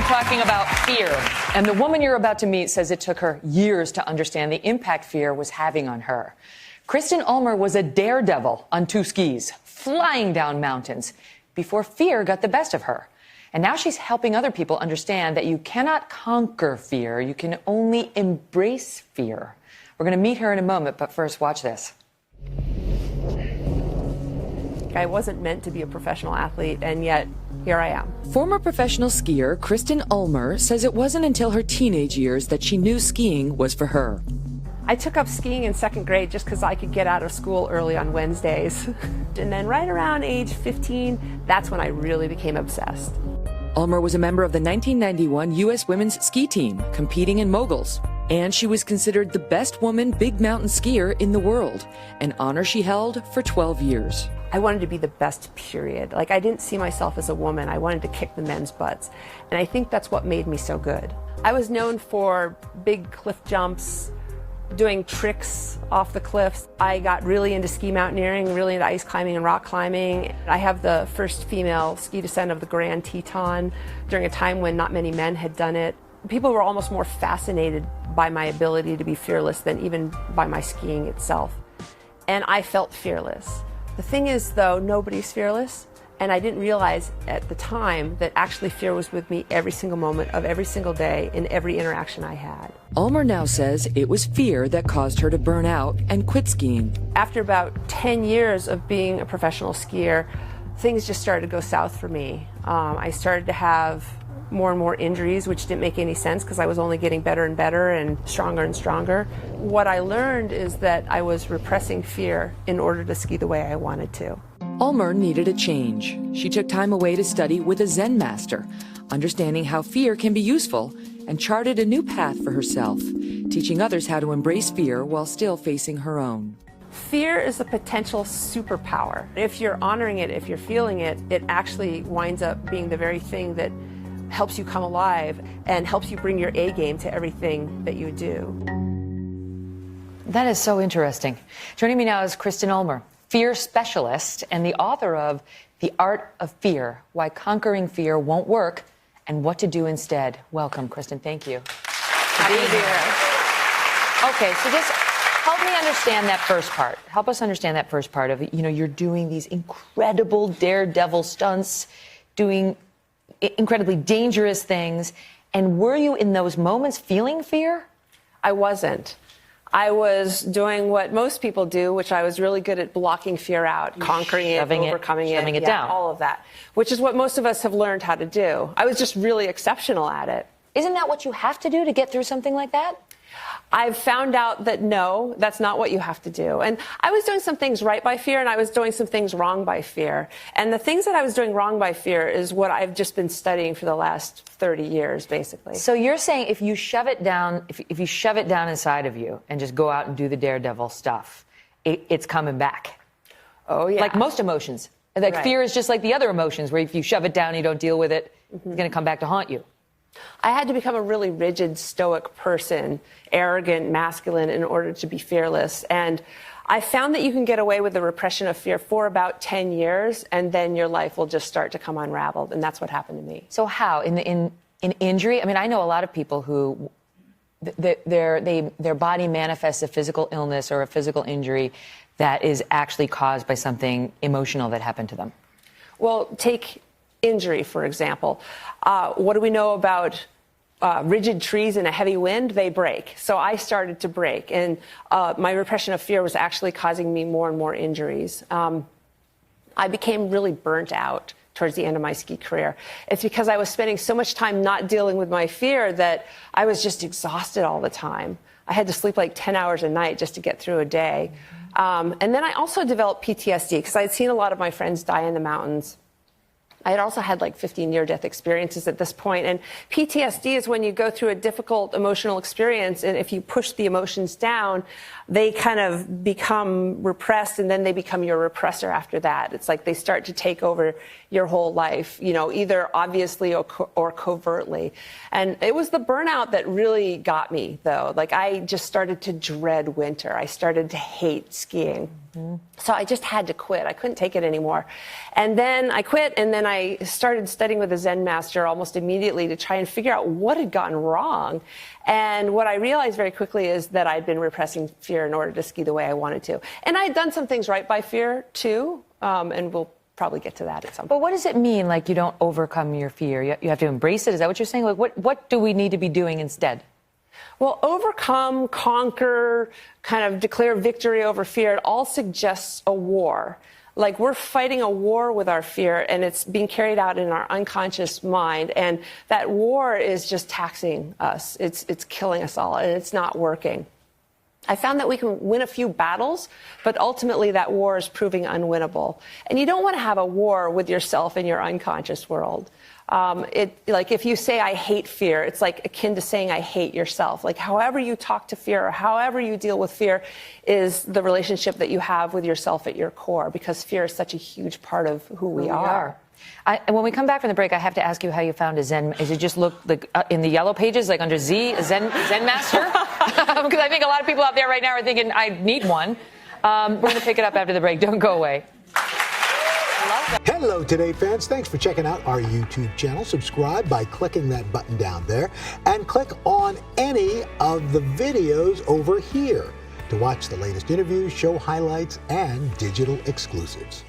talking about fear. And the woman you're about to meet says it took her years to understand the impact fear was having on her. Kristen Ulmer was a daredevil on 2 skis, flying down mountains, before fear got the best of her. And now she's helping other people understand that you cannot conquer fear, you can only embrace fear. We're going to meet her in a moment, but first, watch this. I wasn't meant to be a professional athlete, and yet here I am. Former professional skier Kristen Ulmer says it wasn't until her teenage years that she knew skiing was for her. I took up skiing in 2nd grade just because I could get out of school early on Wednesdays. And then right around age 15, that's when I really became obsessed. Ulmer was a member of the 1991 U.S. women's ski team, competing in moguls. And she was considered the best woman big mountain skier in the world, an honor she held for 12 years. I wanted to be the best, period. Like, I didn't see myself as a woman. I wanted to kick the men's butts. And I think that's what made me so good. I was known for big cliff jumps, doing tricks off the cliffs. I got really into ski mountaineering, really into ice climbing and rock climbing. I have the first female ski descent of the Grand Teton during a time when not many men had done it. People were almost more fascinated by my ability to be fearless than even by my skiing itself. And I felt fearless. The thing is, though, nobody's fearless. And I didn't realize at the time that actually fear was with me every single moment of every single day in every interaction I had. Ulmer now says it was fear that caused her to burn out and quit skiing. After about 10 years of being a professional skier, things just started to go south for me. I started to have more and more injuries, which didn't make any sense because I was only getting better and better and stronger. What I learned is that I was repressing fear in order to ski the way I wanted to. Ulmer needed a change. She took time away to study with a Zen master, understanding how fear can be useful, and charted a new path for herself, teaching others how to embrace fear while still facing her own. Fear is a potential superpower. If you're honoring it, if you're feeling it, it actually winds up being the very thing that helps you come alive and helps you bring your A game to everything that you do. That is so interesting. Joining me now is Kristen Ulmer, fear specialist and the author of The Art of Fear, Why Conquering Fear Won't Work and What to Do Instead. Welcome, Kristen. Thank you. Happy to be here. Okay, so just help me understand that first part. Help us understand that first part of it. You know, you're doing these incredible daredevil stunts, doing incredibly dangerous things. And were you in those moments feeling fear? I wasn't. I was doing what most people do, which I was really good at blocking fear out, conquering it, overcoming it, shoving it down. All of that, which is what most of us have learned how to do. I was just really exceptional at it. Isn't that what you have to do to get through something like that? I've found out that no, that's not what you have to do. And I was doing some things right by fear, and I was doing some things wrong by fear. And the things that I was doing wrong by fear is what I've just been studying for the last 30 years, basically. So you're saying if you shove it down, if you shove it down inside of you and just go out and do the daredevil stuff, it's coming back. Oh, yeah. Like most emotions. Like Right. Fear is just like the other emotions, where if you shove it down and you don't deal with it, it's going to come back to haunt you. I had to become a really rigid, stoic person, arrogant, masculine, in order to be fearless. And I found that you can get away with the repression of fear for about 10 years, and then your life will just start to come unraveled. And that's what happened to me. So how? In injury? I mean, I know a lot of people who their body manifests a physical illness or a physical injury that is actually caused by something emotional that happened to them. Well, take injury, for example. What do we know about rigid trees in a heavy wind? They break. So I started to break, and my repression of fear was actually causing me more and more injuries. I became really burnt out towards the end of my ski career. It's because I was spending so much time not dealing with my fear that I was just exhausted all the time. I had to sleep like 10 hours a night just to get through a day. And then I also developed PTSD because I had seen a lot of my friends die in the mountains. I had also had like 15 near-death experiences at this point. And PTSD is when you go through a difficult emotional experience, and if you push the emotions down, they kind of become repressed, and then they become your repressor after that. It's like they start to take over your whole life, you know, either obviously or covertly. And it was the burnout that really got me, though. Like, I just started to dread winter. I started to hate skiing. So I just had to quit. I couldn't take it anymore. And then I quit, and then I I started studying with a Zen master almost immediately to try and figure out what had gotten wrong. And what I realized very quickly is that I'd been repressing fear in order to ski the way I wanted to. And I had done some things right by fear, too, and we'll probably get to that at some point. But what does it mean, like, you don't overcome your fear? You have to embrace it? Is that what you're saying? Like, what do we need to be doing instead? Well, overcome, conquer, kind of declare victory over fear, it all suggests a war. Like, we're fighting a war with our fear, and it's being carried out in our unconscious mind. And that war is just taxing us. It's killing us all, and it's not working. I found that we can win a few battles, but ultimately that war is proving unwinnable. And you don't want to have a war with yourself in your unconscious world. Like, if you say, I hate fear, it's like akin to saying, I hate yourself. Like, however you talk to fear or however you deal with fear is the relationship that you have with yourself at your core, because fear is such a huge part of who we are. When we come back from the break, I have to ask you how you found a Zen. Is it just look like in the yellow pages, like under Z, a Zen master? Because I think a lot of people out there right now are thinking, I need one. We're going to pick it up after the break. Don't go away. Hello, Today fans. Thanks for checking out our YouTube channel. Subscribe by clicking that button down there and click on any of the videos over here to watch the latest interviews, show highlights, and digital exclusives.